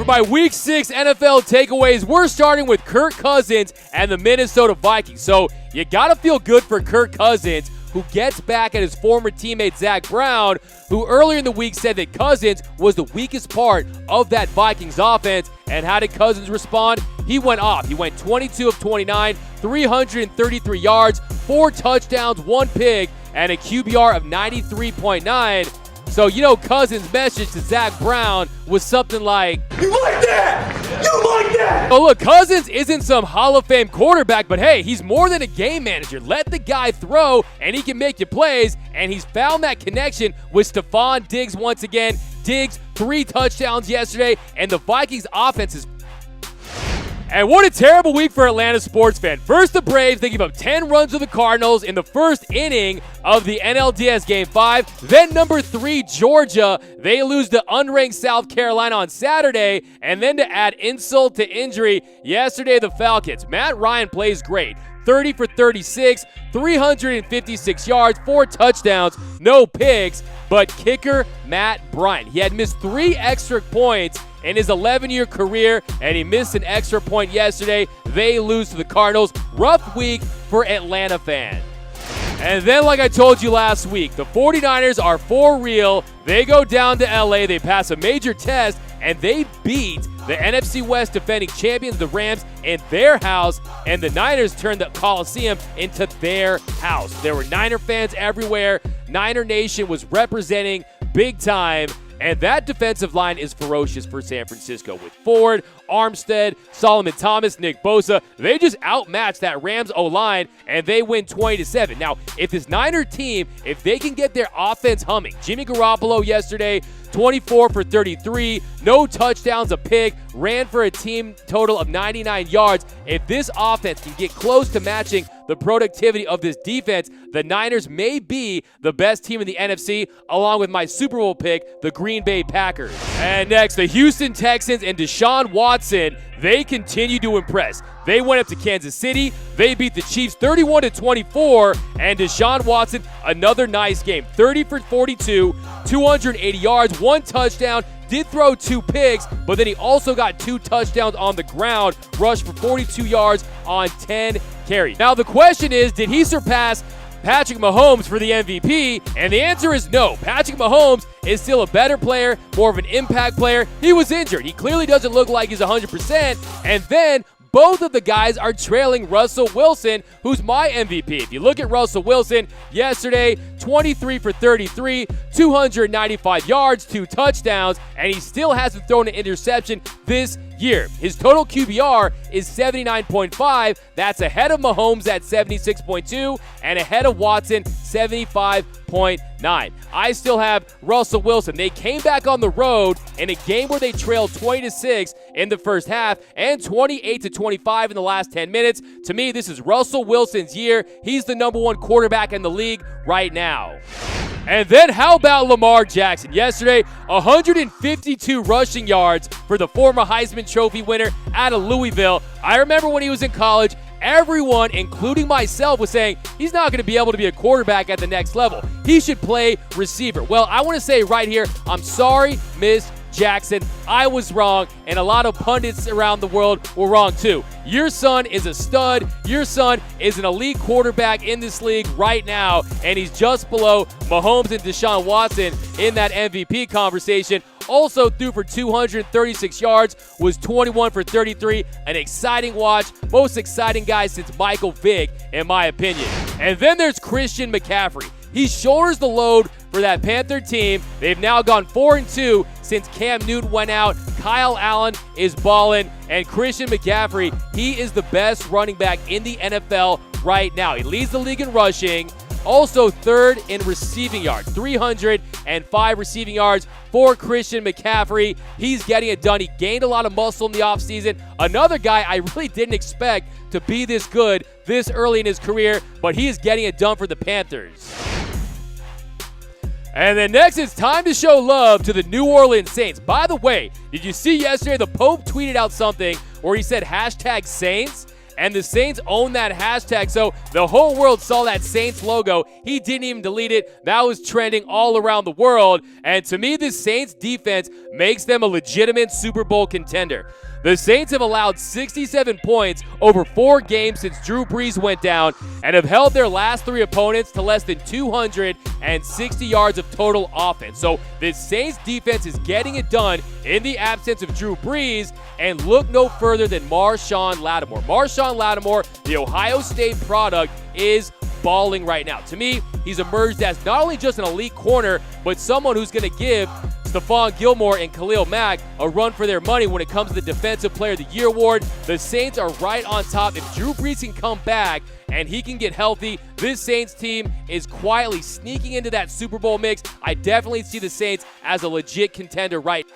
for my Week 6 NFL takeaways, we're starting with Kirk Cousins and the Minnesota Vikings. So you got to feel good for Kirk Cousins, who gets back at his former teammate Zach Brown, who earlier in the week said that Cousins was the weakest part of that Vikings offense. And how did Cousins respond? He went off. He went 22 of 29, 333 yards, 4 touchdowns, 1 pick, and a QBR of 93.9. So, Cousins' message to Zach Brown was something like, "You like that? You like that?" Oh, look, Cousins isn't some Hall of Fame quarterback, but hey, he's more than a game manager. Let the guy throw, and he can make you plays, and he's found that connection with Stephon Diggs once again. Diggs, 3 touchdowns yesterday, and the Vikings offense is... And what a terrible week for Atlanta sports fan. First, the Braves, they give up 10 runs to the Cardinals in the first inning of the NLDS Game 5. Then number 3, Georgia, they lose to unranked South Carolina on Saturday. And then to add insult to injury, yesterday the Falcons. Matt Ryan plays great. 30 for 36, 356 yards, 4 touchdowns, no picks. But kicker Matt Bryant, he had missed 3 extra points in his 11-year career, and he missed an extra point yesterday. They lose to the Cardinals. Rough week for Atlanta fans. And then, like I told you last week, the 49ers are for real. They go down to LA, they pass a major test, and they beat the NFC West defending champions, the Rams, in their house, and the Niners turned the Coliseum into their house. There were Niner fans everywhere. Niner Nation was representing big time. And that defensive line is ferocious for San Francisco with Ford, Armstead, Solomon Thomas, Nick Bosa. They just outmatched that Rams O-line, and they win 20-7. Now, if this Niner team, if they can get their offense humming, Jimmy Garoppolo yesterday, 24 for 33, no touchdowns, a pick, ran for a team total of 99 yards. If this offense can get close to matching the productivity of this defense, the Niners may be the best team in the NFC, along with my Super Bowl pick, the Green Bay Packers. And next, the Houston Texans and Deshaun Watson, they continue to impress. They went up to Kansas City. They beat the Chiefs 31-24, and Deshaun Watson, another nice game. 30 for 42, 280 yards, 1 touchdown, did throw 2 picks, but then he also got 2 touchdowns on the ground, rushed for 42 yards on 10 carries. Now the question is, did he surpass Patrick Mahomes for the MVP? And the answer is no. Patrick Mahomes is still a better player, more of an impact player. He was injured. He clearly doesn't look like he's 100%. And then both of the guys are trailing Russell Wilson, who's my MVP. If you look at Russell Wilson, yesterday, 23 for 33, 295 yards, 2 touchdowns, and he still hasn't thrown an interception this year. His total QBR is 79.5. That's ahead of Mahomes at 76.2 and ahead of Watson, 75.9. I still have Russell Wilson. They came back on the road in a game where they trailed 20-6 in the first half and 28-25 in the last 10 minutes. To me, this is Russell Wilson's year. He's the number 1 quarterback in the league right now. And then how about Lamar Jackson? Yesterday, 152 rushing yards for the former Heisman Trophy winner out of Louisville. I remember when he was in college, everyone, including myself, was saying he's not going to be able to be a quarterback at the next level. He should play receiver. Well, I want to say right here, I'm sorry, Miss Jackson. I was wrong, and a lot of pundits around the world were wrong too. Your son is a stud. Your son is an elite quarterback in this league right now, and he's just below Mahomes and Deshaun Watson in that MVP conversation. Also threw for 236 yards, was 21 for 33. An exciting watch. Most exciting guy since Michael Vick, in my opinion. And then there's Christian McCaffrey. He shoulders the load for that Panther team. They've now gone 4-2 since Cam Newton went out. Kyle Allen is balling, and Christian McCaffrey, he is the best running back in the NFL right now. He leads the league in rushing. Also 3rd in receiving yards, 305 receiving yards for Christian McCaffrey. He's getting it done. He gained a lot of muscle in the offseason. Another guy I really didn't expect to be this good this early in his career, but he is getting it done for the Panthers. And then next, it's time to show love to the New Orleans Saints. By the way, did you see yesterday the Pope tweeted out something where he said #Saints? and the Saints own that hashtag, so the whole world saw that Saints logo. He didn't even delete it. That was trending all around the world, and to me, this Saints defense makes them a legitimate Super Bowl contender. The Saints have allowed 67 points over 4 games since Drew Brees went down and have held their last 3 opponents to less than 260 yards of total offense. So this Saints defense is getting it done in the absence of Drew Brees, and look no further than Marshon Lattimore. Marshon Lattimore, the Ohio State product, is balling right now. To me, he's emerged as not only just an elite corner, but someone who's going to give Stephon Gilmore and Khalil Mack a run for their money when it comes to the Defensive Player of the Year award. The Saints are right on top. If Drew Brees can come back and he can get healthy, this Saints team is quietly sneaking into that Super Bowl mix. I definitely see the Saints as a legit contender right now.